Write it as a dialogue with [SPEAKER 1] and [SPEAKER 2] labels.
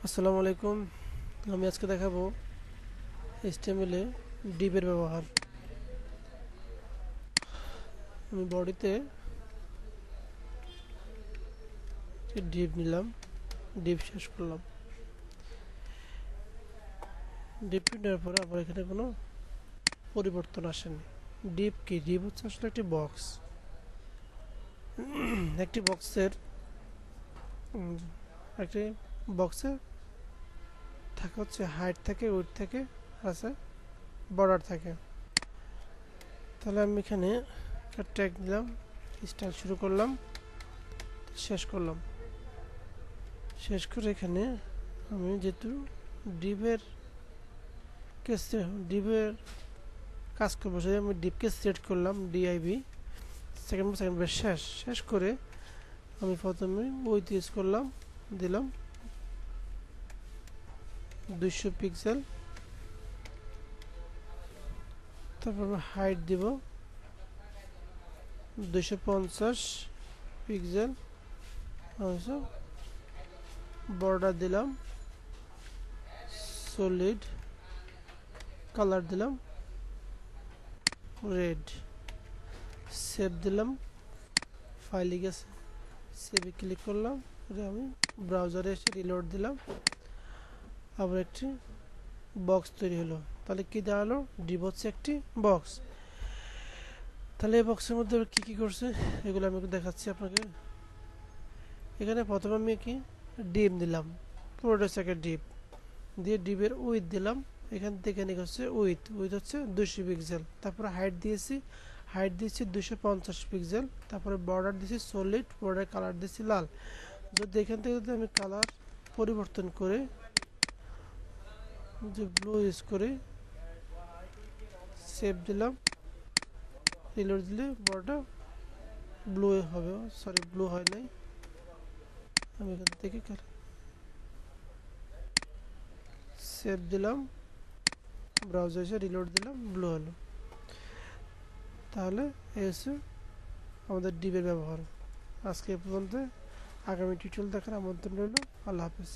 [SPEAKER 1] আসসালামু আলাইকুম। আমি আজকে দেখাবো HTML এ ডিভের ব্যবহার। আমি বডিতে ডিভ নিলাম, ডিভ শেষ করলাম। ডিভ নেওয়ার পরে আবার এখানে কোনো পরিবর্তন আসেনি। ডিভ কি? ডিভ হচ্ছে আসলে একটি বক্স। একটি বক্সের একটি বক্সে থাকে হচ্ছে হাইট থাকে, উইডথ থাকে, আছে বর্ডার থাকে। তাহলে আমি এখানে একটা ট্যাগ দিলাম, স্টাইল শুরু করলাম, শেষ করলাম। শেষ করে এখানে আমি যেহেতু ডিভের ডিভের কাজ করবো, সেই আমি ডিভকে সেট করলাম ডিআইবি সেকেন্ড শেষ করে আমি প্রথমে উইডথ ইউজ করলাম, দিলাম 200 পিক্সেল। তারপর হাইট দিব 250 পিক্সেল। বর্ডার দিলাম সলিড, কালার দিলাম রেড, সেভ দিলাম। ফাইলে গেছে, সেভে ক্লিক করলাম। আমি ব্রাউজারে এসে রিলোড দিলাম, আবার একটি বক্স তৈরি হলো। তাহলে কি দাঁড়ালো? ডিভ হচ্ছে একটি বক্স। তাহলে এই বক্সের মধ্যে কি কি করছে এগুলো আমি দেখাচ্ছি আপনাকে। এখানে প্রথমে আমি কি ডিভ দিলাম, পুরোটা হচ্ছে একটা ডিভ দিয়ে ডিভের উইথ দিলাম। এখান থেকে এখানে হচ্ছে উইথ হচ্ছে 200 পিক্সেল। তারপরে হাইট দিয়েছি 250 পিক্সেল। তারপরে বর্ডার দিয়েছি সলিড, বর্ডার কালার দিয়েছি লাল। যদি এখান থেকে যদি আমি কালার পরিবর্তন করে যে ব্লু ইউজ করি, সেভ দিলাম, রিলোড দিলে বর্ডার ব্লু হবে। সরি, ব্লু হয় নাই। আমি এখান থেকে সেভ দিলাম, ব্রাউজার এসে রিলোড দিলাম, ব্লু হলো। তাহলে এই হচ্ছে আমাদের ডিভের ব্যবহার। আজকে এ পর্যন্ত। আগামী টিউটোরিয়াল দেখার আমন্ত্রণ রইল। আল্লাহ হাফেজ।